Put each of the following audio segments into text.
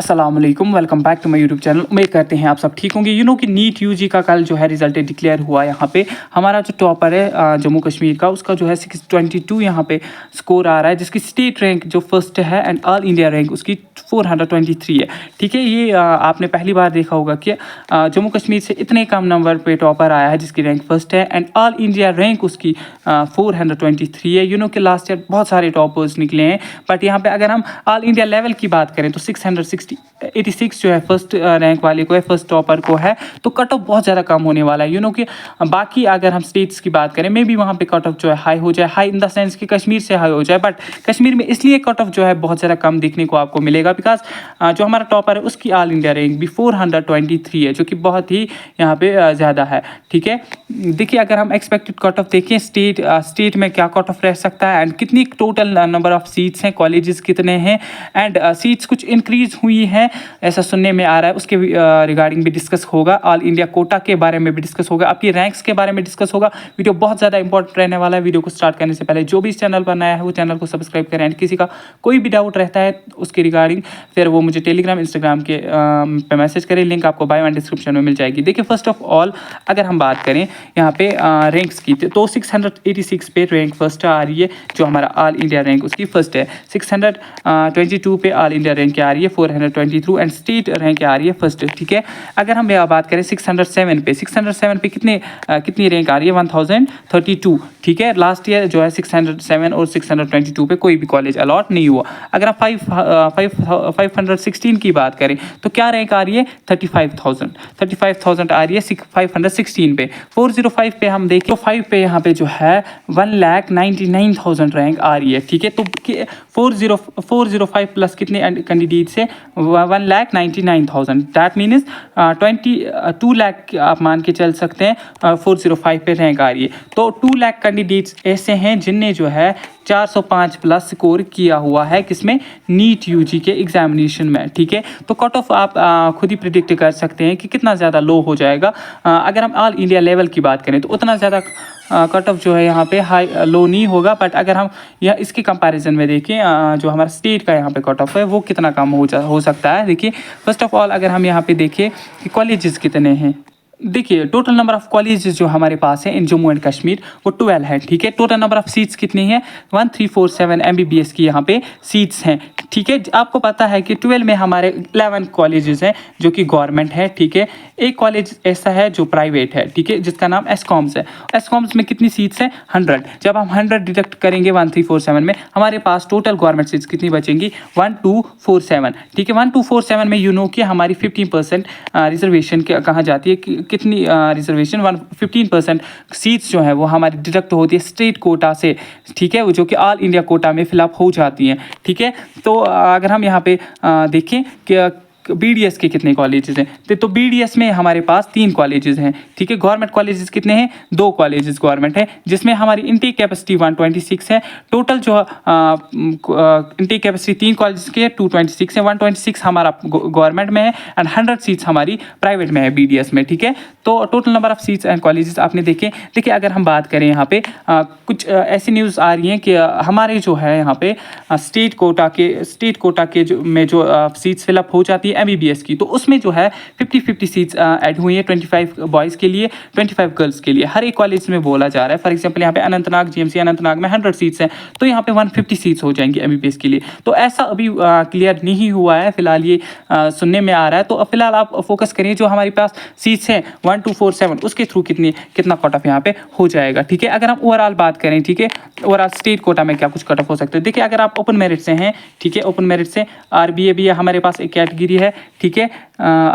अस्सलाम वालेकुम, welcome back to my YouTube channel. उम्मीद करते हैं आप सब ठीक होंगे। कि नीट यूजी का कल जो है रिजल्ट डिक्लेयर हुआ। यहाँ पे हमारा जो टॉपर है जम्मू कश्मीर का, उसका जो है 622 यहाँ पे स्कोर आ रहा है, जिसकी स्टेट रैंक जो फर्स्ट है एंड ऑल इंडिया रैंक उसकी 423 है। ठीक है, ये आपने पहली बार देखा होगा कि जम्मू कश्मीर से इतने कम नंबर पे टॉपर आया है जिसकी रैंक फर्स्ट है एंड ऑल इंडिया रैंक उसकी 423 है। कि लास्ट ईयर बहुत सारे टॉपर्स निकले हैं, बट यहाँ पे अगर हम ऑल इंडिया लेवल की बात करें तो 86 जो है फर्स्ट रैंक वाले को है, फर्स्ट टॉपर को है, तो कट ऑफ बहुत ज़्यादा कम होने वाला है। कि बाकी अगर हम स्टेट्स की बात करें मे भी वहाँ पे कट ऑफ जो है हाई हो जाए, हाई इन द सेंस कि कश्मीर से हाई हो जाए, बट कश्मीर में इसलिए कट ऑफ जो है बहुत ज़्यादा कम देखने को आपको मिलेगा बिकॉज जो हमारा टॉपर है उसकी ऑल इंडिया रैंक भी 423 है, जो कि बहुत ही यहाँ पे ज़्यादा है। ठीक है, देखिए अगर हम एक्सपेक्टेड कट ऑफ देखें स्टेट में क्या कट ऑफ रह सकता है एंड कितनी टोटल नंबर ऑफ सीट्स हैं, कॉलेजेस कितने हैं एंड सीट्स कुछ इंक्रीज हुई है ऐसा सुनने में आ रहा है, उसके रिगार्डिंग भी डिस्कस होगा। ऑल इंडिया कोटा के बारे में भी डिस्कस होगा, आपकी रैंक्स के बारे में डिस्कस होगा। वीडियो बहुत ज़्यादा इंपॉर्टेंट रहने वाला है। वीडियो को स्टार्ट करने से पहले जो भी इस चैनल पर नया है वो चैनल को सब्सक्राइब करें एंड किसी का कोई भी डाउट रहता है उसके रिगार्डिंग फिर वो मुझे टेलीग्राम इंस्टाग्राम के पे मैसेज करें, लिंक आपको बायो एंड डिस्क्रिप्शन में मिल जाएगी। देखिए फर्स्ट ऑफ ऑल अगर हम बात करें यहाँ पे रैंक्स की तो 686 पे रैंक फर्स्ट आ रही है, जो हमारा ऑल इंडिया रैंक उसकी फर्स्ट है। 622 पे ऑल इंडिया रैंक आ रही है 423 एंड स्टेट रैंक आ रही है फर्स्ट। ठीक है, अगर हम बात करें 607 पे कितनी रैंक आ रही है 1032। ठीक है, लास्ट ईयर जो है 607 और 622 पे कोई भी कॉलेज अलॉट नहीं हुआ। अगर आप 516 की बात करें तो क्या रैंक आ रही है 35,000 आ रही है 516 पे। 405 पे हम देखें तो 5 पे यहाँ पे जो है 1,99,000 रैंक आ रही है। ठीक है, तो 405 प्लस कितने कैंडिडेट्स है 1,99,000, दैट मीन्स 22 लाख आप मान के चल सकते हैं 405 पे रैंक आ रही है। तो 2 लाख कैंडिडेट्स ऐसे हैं जिनने जो है 405 प्लस स्कोर किया हुआ है किसमें, नीट यूजी के एग्जामिनेशन में। ठीक है, तो कट ऑफ आप खुद ही प्रिडिक्ट कर सकते हैं कि कितना ज़्यादा लो हो जाएगा। अगर हम ऑल इंडिया लेवल की बात करें तो उतना ज़्यादा कट ऑफ जो है यहाँ पे हाई लो नहीं होगा, बट अगर हम यह इसके कंपैरिजन में देखें जो हमारा स्टेट का यहाँ पे कट ऑफ है वो कितना कम हो सकता है। देखिए फर्स्ट ऑफ ऑल अगर हम यहाँ पे देखें कि कॉलेजेस कितने हैं, देखिए टोटल नंबर ऑफ कॉलेजेस जो हमारे पास है इन जम्मू एंड कश्मीर वो 12 है। ठीक है, टोटल नंबर ऑफ सीट्स कितनी है 1347 MBBS की यहाँ पे सीट्स हैं। ठीक है, आपको पता है कि 12 में हमारे 11 कॉलेजेस हैं जो कि गवर्नमेंट है। ठीक है, एक कॉलेज ऐसा है जो प्राइवेट है, ठीक है, जिसका नाम एस्कॉम्स है। एस्कॉम्स में कितनी सीट्स हैं 100। जब हम 100 डिडक्ट करेंगे 1347 में हमारे पास टोटल गवर्नमेंट सीट्स कितनी बचेंगी 1247। ठीक है, 1247 में कि हमारी 15% रिजर्वेशन कहाँ जाती है, कितनी रिजर्वेशन 15% सीट्स जो है वो हमारी डिडक्ट होती है स्टेट कोटा से। ठीक है, वो जो कि ऑल इंडिया कोटा में फिलअप हो जाती हैं। ठीक है, तो अगर हम यहाँ पे देखें कि BDS के कितने कॉलेजेस हैं तो BDS में हमारे पास 3 कॉलेजेस हैं। ठीक है, गवर्नमेंट कॉलेजेस कितने हैं 2 कॉलेजेस गवर्नमेंट है, जिसमें हमारी इनटेक कैपेसिटी 126 है। टोटल जो इनटेक कैपेसिटी 3 कॉलेजेस के 226 है, 126 हमारा गवर्नमेंट में है एंड 100 सीट्स हमारी प्राइवेट में है BDS में। ठीक है, तो total number of seats and colleges आपने देखे। देखिए अगर हम बात करें यहाँ पे कुछ ऐसी न्यूज़ आ रही हैं कि हमारे जो है यहाँ पे स्टेट कोटा के जो सीट्स फिलअप हो जाती है MBBS की, तो उसमें जो है 50-50 सीट्स ऐड हुई है, 25 बॉयज़ के लिए 25 गर्ल्स के लिए हर एक कॉलेज में बोला जा रहा है। फॉर एग्जांपल यहाँ पे अनंतनाग GMC अनंतनाग में 100 सीट्स हैं, तो यहाँ पे 150 सीट्स हो जाएंगी MBBS के लिए। तो ऐसा अभी क्लियर नहीं हुआ है, फिलहाल ये सुनने में आ रहा है। तो फिलहाल आप फोकस करिए जो हमारे पास सीट्स हैं 1247 उसके थ्रू कितना कट ऑफ यहाँ पे हो जाएगा। ठीक है, अगर हम ओवरऑल बात करें, ठीक है, ओवरऑल स्टेट कोटा में क्या कुछ कट ऑफ हो सकते हैं। देखिए अगर आप ओपन मेरिट से हैं, ठीक है, ओपन मेरिट से RBA भी हमारे पास एक कैटेगरी है। ठीक है,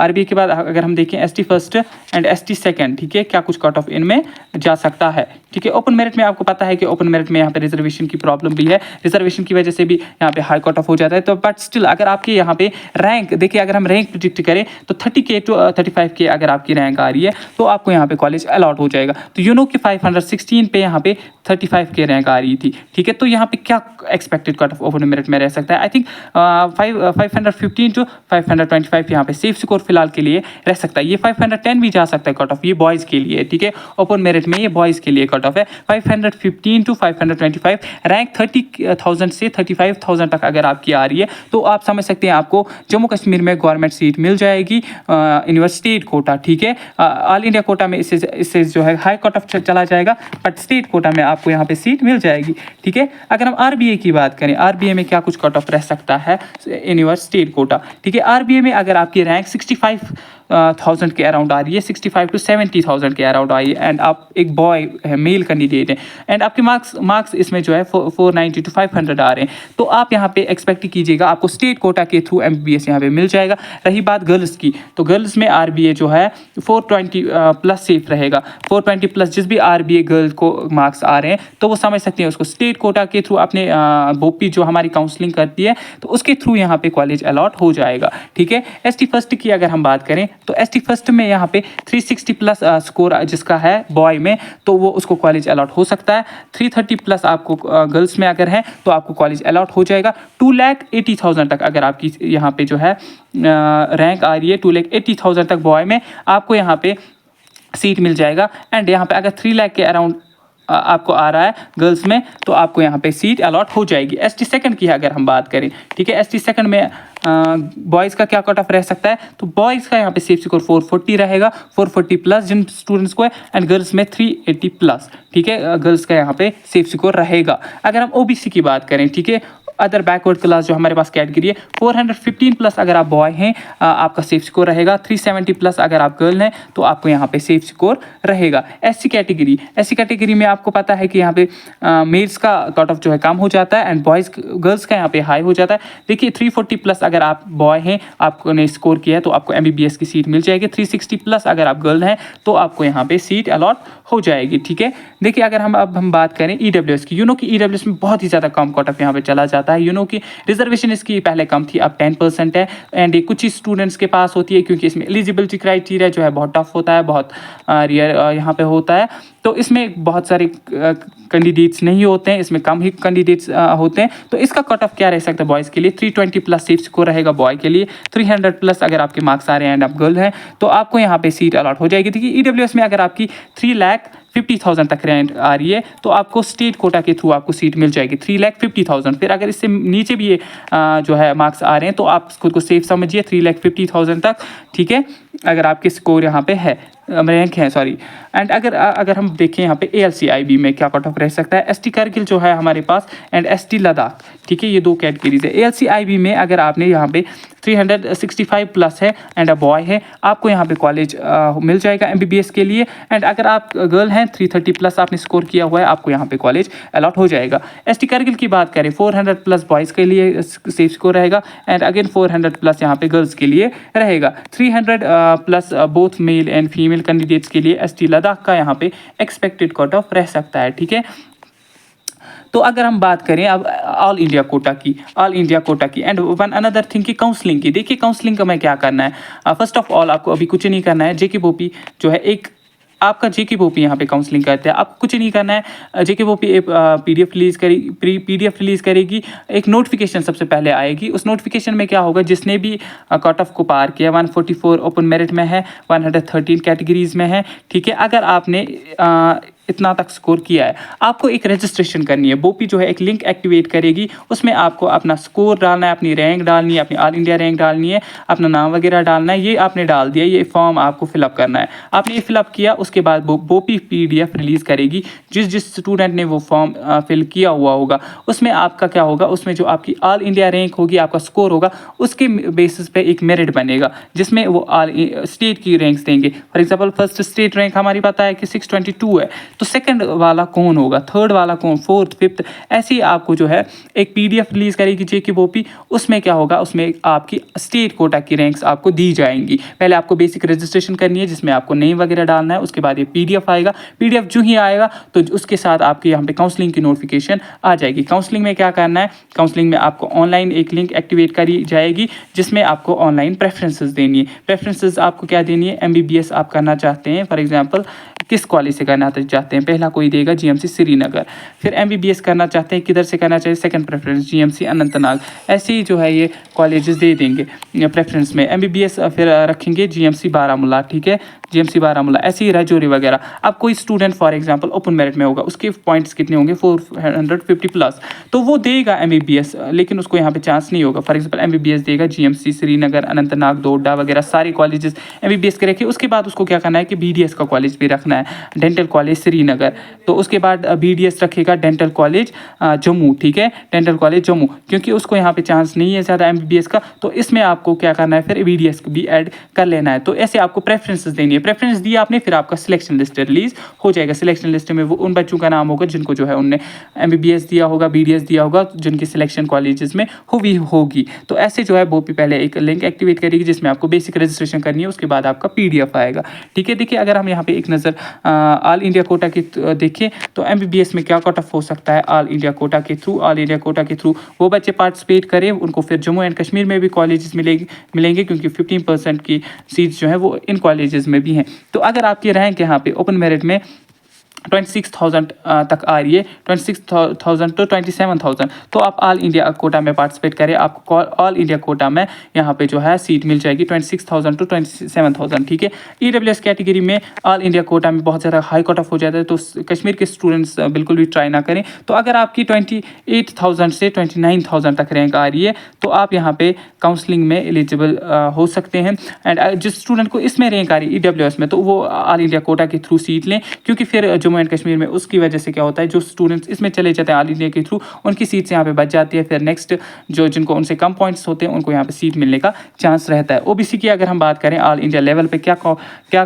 RBA के बाद अगर हम देखें ST first and ST second, ठीक है, क्या कुछ कट ऑफ इनमें जा सकता है। ठीक है, ओपन मेरिट में आपको पता है कि ओपन मेरिट में यहाँ पे रिजर्वेशन की प्रॉब्लम भी है, रिजर्वेशन की वजह से भी यहाँ पे हाई कट ऑफ हो जाता है। तो बट स्टिल अगर आपके यहाँ पे रैंक देखिए, अगर हम रैंक प्रिडिक्ट करें तो 30K to 35K अगर आपकी रैंक आ रही है तो आपको यहाँ पे कॉलेज अलॉट हो जाएगा। तो कि 516 पे यहाँ पे 35K रैंक आ रही थी। ठीक है, तो यहाँ पे क्या expected cut off open merit में रह सकता है, आई थिंक 515 to 525 यहाँ पे सेफ स्कोर फिलहाल के लिए रह सकता है। ये 510 भी जा सकता है कट ऑफ, ये बॉयज़ के लिए। ठीक है, ओपन मेरिट में ये बॉयज़ के लिए कट कट ऑफ है 515 टू 525। रैंक 30,000 से 35,000 तक अगर आपकी आ रही है तो आप समझ सकते हैं आपको जम्मू कश्मीर में गवर्नमेंट सीट मिल जाएगी यूनिवर्सिटी कोटा, ठीक है। ऑल इंडिया कोटा में इससे जो है हाई कट ऑफ चला जाएगा, बट स्टेट कोटा में आपको यहाँ पे सीट मिल जाएगी, ठीक है। अगर हम आरबीए की बात करें, आरबीए में क्या कुछ कट ऑफ रह सकता है यूनिवर्सिटी कोटा, ठीक है। आरबीए में अगर आपकी रैंक 65,000 के अराउंड आ रही है, 65 टू 70,000 के अराउंड आई है, एंड आप एक बॉय है, मेल कैंडिडेट है, एंड आपके मार्क्स इसमें जो है 490 टू 500 आ रहे हैं, तो आप यहाँ पे एक्सपेक्ट कीजिएगा आपको स्टेट कोटा के थ्रू एमबीबीएस यहाँ पे मिल जाएगा। रही बात गर्ल्स की, तो गर्ल्स में आरबीए जो है 420 प्लस सेफ रहेगा। 420 प्लस जिस भी आरबीए गर्ल को मार्क्स आ रहे हैं तो वो समझ सकते हैं उसको स्टेट कोटा के थ्रू अपने बोपी जो हमारी काउंसलिंग करती है तो उसके थ्रू यहाँ पे कॉलेज अलॉट हो जाएगा, ठीक है। एसटी फर्स्ट की अगर हम बात करें तो एसटी फर्स्ट में यहाँ पे 360 प्लस स्कोर जिसका है बॉय में तो वो उसको कॉलेज अलॉट हो सकता है। 330 प्लस आपको गर्ल्स में अगर है तो आपको कॉलेज अलॉट हो जाएगा। 2,80,000 तक अगर आपकी यहाँ पे जो है रैंक आ रही है, 2,80,000 तक बॉय में आपको यहाँ पे सीट मिल जाएगा। एंड यहाँ पे अगर 3 लाख के अराउंड आपको आ रहा है गर्ल्स में तो आपको यहाँ पे सीट अलॉट हो जाएगी। एसटी सेकंड की अगर हम बात करें, ठीक है, एसटी सेकंड में बॉयज़ का क्या कट ऑफ रह सकता है, तो बॉयज़ का यहाँ पे सेफ स्कोर 440 रहेगा, 440 प्लस जिन स्टूडेंट्स को है, एंड गर्ल्स में 380 प्लस, ठीक है, गर्ल्स का यहाँ पे सेफ स्कोर रहेगा। अगर हम ओबीसी की बात करें, ठीक है, अदर बैकवर्ड क्लास जो हमारे पास कैटेगरी है, 415 प्लस अगर आप बॉय हैं आपका सेफ स्कोर रहेगा। 370 प्लस अगर आप गर्ल हैं तो आपको यहाँ पे सेफ स्कोर रहेगा। एससी कैटेगरी में आपको पता है कि यहाँ पे मेल्स का कट ऑफ जो है कम हो जाता है, एंड बॉयज़ गर्ल्स का यहाँ पे हाई हो जाता है। देखिए 340 प्लस अगर आप बॉय हैं आपने स्कोर किया है तो आपको एमबीबीएस की सीट मिल जाएगी। 360 प्लस अगर आप गर्ल हैं तो आपको यहाँ पे सीट अलॉट हो जाएगी, ठीक है। देखिए अगर हम बात करें ईडब्ल्यूएस की, की ईडब्ल्यूएस में बहुत ही ज़्यादा कम कट ऑफ यहाँ पे चला जाता है। की रिजर्वेशन इसकी पहले कम थी, अब 10% है, एंड ये कुछ ही स्टूडेंट्स के पास होती है क्योंकि इसमें एलिजिबिलिटी क्राइटेरिया जो है बहुत टफ होता है, बहुत रियर यहाँ पे होता है, तो इसमें बहुत सारे कैंडिडेट्स नहीं होते हैं, इसमें कम ही कैंडिडेट्स होते हैं। तो इसका कट ऑफ क्या रह सकता है बॉयज़ के लिए, 320 प्लस सेफ स्कोर रहेगा बॉय के लिए। 300 प्लस अगर आपके मार्क्स आ रहे हैं एंड आप गर्ल हैं तो आपको यहाँ पे सीट अलॉट हो जाएगी। देखिए ईडब्ल्यूएस में अगर आपकी 3,50,000 तक रैंक आ रही है तो आपको स्टेट कोटा के थ्रू आपको सीट मिल जाएगी 3,50,000। फिर अगर इससे नीचे भी ये जो है मार्क्स आ रहे हैं तो आप खुद को सेफ समझिए 3,50,000 तक, ठीक है, अगर आपके स्कोर यहाँ पे है रैंक है, सॉरी। एंड अगर हम देखें यहाँ पे ALCIB में क्या कट ऑफ रह सकता है, एसटी करगिल जो है हमारे पास एंड एसटी लद्दाख, ठीक है, ये दो कैटेगरीज है। ALCIB में अगर आपने यहाँ पे 365 प्लस है एंड अ बॉय है आपको यहाँ पे कॉलेज मिल जाएगा एमबीबीएस के लिए। एंड अगर आप गर्ल हैं 330 प्लस आपने स्कोर किया हुआ है आपको यहाँ पे कॉलेज अलॉट हो जाएगा। एसटी करगिल की बात करें 400 प्लस बॉयज़ के लिए सेफ स्कोर रहेगा, एंड अगेन 400 प्लस यहाँ पे गर्ल्स के लिए रहेगा। 300 plus both male and female candidates के लिए एसटी लद्दाख का यहाँ पे एक्सपेक्टेड कट ऑफ रह सकता है, ठीक है। तो अगर हम बात करें अब ऑल इंडिया कोटा की एंड वन अनदर थिंग की काउंसलिंग की, देखिए काउंसलिंग का मैं क्या करना है। फर्स्ट ऑफ ऑल आपको अभी कुछ नहीं करना है, जेके बोपी जो है एक आपका जेके बोपी यहाँ पे काउंसलिंग करते हैं, आपको कुछ नहीं करना है। जेके बोपी एक पीडीएफ रिलीज़ करेगी, एक नोटिफिकेशन सबसे पहले आएगी। उस नोटिफिकेशन में क्या होगा, जिसने भी कट ऑफ को पार किया 144 ओपन मेरिट में है, 113 कैटेगरीज में है, ठीक है, अगर आपने इतना तक स्कोर किया है आपको एक रजिस्ट्रेशन करनी है। बोपी जो है एक लिंक एक्टिवेट करेगी, उसमें आपको अपना स्कोर डालना है, अपनी रैंक डालनी है, अपनी ऑल इंडिया रैंक डालनी है, अपना नाम वगैरह डालना है। ये आपने डाल दिया, ये फॉर्म आपको फिलअप करना है। आपने ये फिलअप किया, उसके बाद बोपी पीडीएफ रिलीज़ करेगी। जिस स्टूडेंट ने वो फॉर्म फिल किया हुआ होगा उसमें आपका क्या होगा, उसमें जो आपकी ऑल इंडिया रैंक होगी, आपका स्कोर होगा, उसके बेसिस पे एक मेरिट बनेगा जिसमें वो ऑल स्टेट की रैंक्स देंगे। For example first state rank हमारी पता है कि 622 है, तो सेकंड वाला कौन होगा, थर्ड वाला कौन, फोर्थ, फिफ्थ, ऐसे ही आपको जो है एक पीडीएफ रिलीज़ करेगी जेके बोपी। उसमें क्या होगा, उसमें आपकी स्टेट कोटा की रैंक्स आपको दी जाएंगी। पहले आपको बेसिक रजिस्ट्रेशन करनी है जिसमें आपको नेम वगैरह डालना है, उसके बाद ये पीडीएफ आएगा। पीडीएफ जो ही आएगा तो उसके साथ आपके यहाँ पे काउंसलिंग की नोटिफिकेशन आ जाएगी। काउंसलिंग में क्या करना है, काउंसलिंग में आपको ऑनलाइन एक लिंक एक्टिवेट करी जाएगी जिसमें आपको ऑनलाइन प्रेफरेंसेस देनी है। प्रेफरेंसेस आपको क्या देनी है, एमबीबीएस आप करना चाहते हैं, फॉर एग्जांपल किस कॉलेज से करना चाहते हैं, पहला कोई देगा जीएमसी श्रीनगर। फिर एमबीबीएस करना चाहते हैं किधर से करना चाहिए, सेकंड प्रेफरेंस जीएमसी अनंतनाग। ऐसे ही जो है ये कॉलेजेस दे देंगे प्रेफरेंस में। एमबीबीएस फिर रखेंगे जीएमसी बारामूला, ठीक है, GMC बारामूला, ऐसे ही राजौरी वगैरह। अब कोई student for example open merit में होगा, उसके पॉइंट्स कितने होंगे 450 प्लस, तो वो देगा MBBS, लेकिन उसको यहाँ पे चांस नहीं होगा। फॉर एग्जांपल MBBS देगा GMC श्रीनगर, अनंतनाग, डोडा वगैरह सारे कॉलेजेस MBBS के रखे। उसके बाद उसको क्या करना है कि BDS का कॉलेज भी रखना है, डेंटल कॉलेज श्रीनगर। तो उसके बाद BDS रखेगा डेंटल कॉलेज जम्मू, ठीक है, डेंटल कॉलेज जम्मू, क्योंकि उसको यहाँ पे चांस नहीं है ज़्यादा MBBS का, तो इसमें आपको क्या करना है फिर BDS को भी ऐड कर लेना है। तो ऐसे आपको प्रेफरेंसेस देनी है। प्रेफरेंस दिया आपने, फिर आपका सिलेक्शन लिस्ट रिलीज हो जाएगा। सिलेक्शन लिस्ट में वो उन बच्चों का नाम होगा जिनको जो है उनने MBBS दिया होगा, BDS दिया होगा, जिनकी सिलेक्शन कॉलेजेस में हुई होगी। तो ऐसे जो है वो भी पहले एक लिंक एक्टिवेट करेगी जिसमें आपको बेसिक रजिस्ट्रेशन करनी है, उसके बाद आपका PDF आएगा, ठीक है। देखिए अगर हम यहाँ पे एक नज़र ऑल इंडिया कोटा की देखें तो MBBS में क्या कट ऑफ हो सकता है ऑल इंडिया कोटा के थ्रू। ऑल इंडिया कोटा के थ्रू वो बच्चे पार्टिसिपेट करें, उनको फिर जम्मू एंड कश्मीर में भी कॉलेजेस मिलेंगे क्योंकि 15% की सीट्स जो है वो इन कॉलेजेस में भी हैं। तो अगर आपकी रैंक यहाँ पे ओपन मेरिट में 26,000 तक आ रही है, 26,000 to 27,000, तो आप ऑल इंडिया कोटा में पार्टिसिपेट करें, आपको ऑल इंडिया कोटा में यहाँ पे जो है सीट मिल जाएगी 26,000 to 27,000, ठीक है। EWS कैटेगरी में ऑल इंडिया कोटा में बहुत ज़्यादा हाई कट ऑफ हो जाता है, तो कश्मीर के स्टूडेंट्स बिल्कुल भी ट्राई ना करें। तो अगर आपकी 28,000 से 29,000 तक रैंक आ रही है तो आप यहाँ पे काउंसलिंग में एलिजिबल हो सकते हैं। एंड जिस स्टूडेंट को इसमें रैंक आ रही है EWS में, तो वो ऑल इंडिया कोटा के थ्रू सीट लें, क्योंकि फिर जम्मू एंड कश्मीर में उसकी वजह से क्या होता है, जो स्टूडेंट्स इसमें चले जाते हैं ऑल इंडिया के थ्रू, उनकी सीट्स यहाँ पे बच जाती है। फिर नेक्स्ट जो जिनको उनसे कम पॉइंट्स होते हैं उनको यहाँ पे सीट मिलने का चांस रहता है। OBC की अगर हम बात करें ऑल इंडिया लेवल पे क्या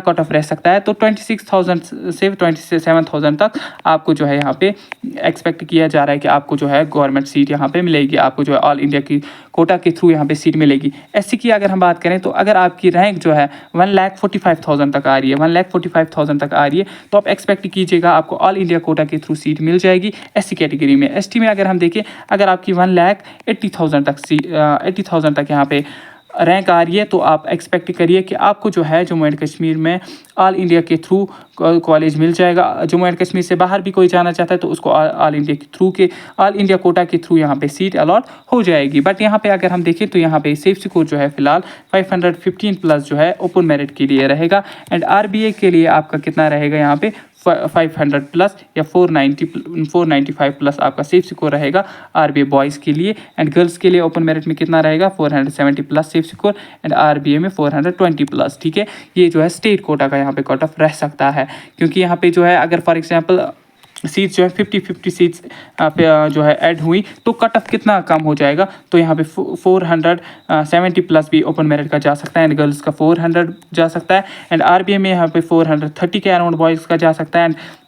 कट ऑफ रह सकता है, तो 26,000 से 27,000 तक आपको जो है यहाँ पे एक्सपेक्ट किया जा रहा है कि आपको जो है गवर्नमेंट सीट यहाँ पे मिलेगी, आपको जो है ऑल इंडिया की कोटा के थ्रू यहाँ पे सीट मिलेगी। SC की अगर हम बात करें तो अगर आपकी रैंक जो है 1,45,000 तक आ रही है, 1,45,000 तक आ रही है, तो आप एक्सपेक्ट कीजिएगा आपको ऑल इंडिया कोटा के थ्रू सीट मिल जाएगी SC कैटेगरी में। ST में अगर हम देखें, अगर आपकी 1,80,000 तक 80,000 तक यहाँ पे रैंक आ रही है, तो आप एक्सपेक्ट करिए कि आपको जो है जम्मू एंड कश्मीर में ऑल इंडिया के थ्रू कॉलेज मिल जाएगा। जम्मू एंड कश्मीर से बाहर भी कोई जाना चाहता है तो उसको ऑल इंडिया के थ्रू ऑल इंडिया कोटा के थ्रू यहाँ पे सीट अलॉट हो जाएगी। बट यहाँ पे अगर हम देखें तो यहाँ पे सेफ स्कोर जो है फिलहाल 515 प्लस जो है ओपन मेरिट के लिए रहेगा। एंड RBA के लिए आपका कितना रहेगा यहाँ पे 500 प्लस या 495 प्लस आपका सेफ स्कोर रहेगा RBA बॉयज़ के लिए। एंड गर्ल्स के लिए ओपन मेरिट में कितना रहेगा 470 plus safe score, and RBA में 420 प्लस, ठीक है। ये जो है स्टेट कोटा का यहाँ पे कट ऑफ रह सकता है, क्योंकि यहाँ पे जो है अगर फॉर एग्जांपल सीट्स जो है 50-50 सीट्स पे जो है ऐड हुई तो कट ऑफ कितना कम हो जाएगा, तो यहाँ पे 470 प्लस भी ओपन मेरिट का जा सकता है, एंड गर्ल्स का 400 जा सकता है, एंड RBA में यहाँ पे 430 के अराउंड बॉयज़ का जा सकता है,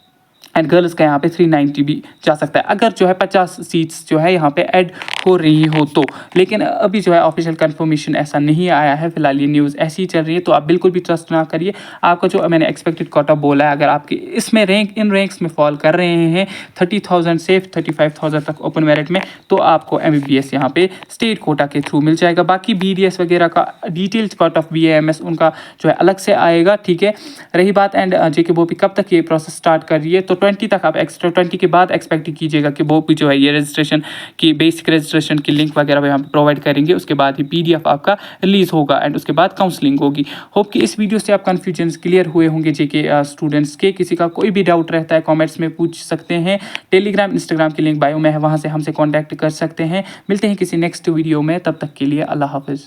एंड गर्ल्स का यहाँ पे 390 भी जा सकता है अगर जो है 50 सीट्स जो है यहाँ पे ऐड हो रही हो तो। लेकिन अभी जो है ऑफिशियल कंफर्मेशन ऐसा नहीं आया है, फिलहाल ये न्यूज़ ऐसी ही चल रही है, तो आप बिल्कुल भी ट्रस्ट ना करिए। आपका जो मैंने एक्सपेक्टेड कोटा बोला है, अगर आपके इसमें इन रैंक्स में फॉल कर रहे हैं 30,000 से 35,000 तक ओपन मेरिट में, तो आपको MBBS यहाँ पे स्टेट कोटा के थ्रू मिल जाएगा। बाकी BDS वगैरह का डिटेल्स कट ऑफ BAMS उनका जो है अलग से आएगा, ठीक है। रही बात एंड JK बोपी कब तक ये प्रोसेस स्टार्ट कर रही है, तो 20 तक आप एक्स्ट्रा 20 के बाद एक्सपेक्ट कीजिएगा कि वो भी जो है ये रजिस्ट्रेशन की बेसिक रजिस्ट्रेशन की लिंक वगैरह यहाँ पे प्रोवाइड करेंगे। उसके बाद ही PDF आपका रिलीज होगा एंड उसके बाद काउंसलिंग होगी। होप कि इस वीडियो से आप कन्फ्यूजन क्लियर हुए होंगे JK स्टूडेंट्स के। किसी का कोई भी डाउट रहता है कॉमेंट्स में पूछ सकते हैं। टेलीग्राम इंस्टाग्राम की लिंक बायो में है, वहाँ से हमसे कॉन्टैक्ट कर सकते हैं। मिलते हैं किसी नेक्स्ट वीडियो में, तब तक के लिए अल्लाह हाफिज़।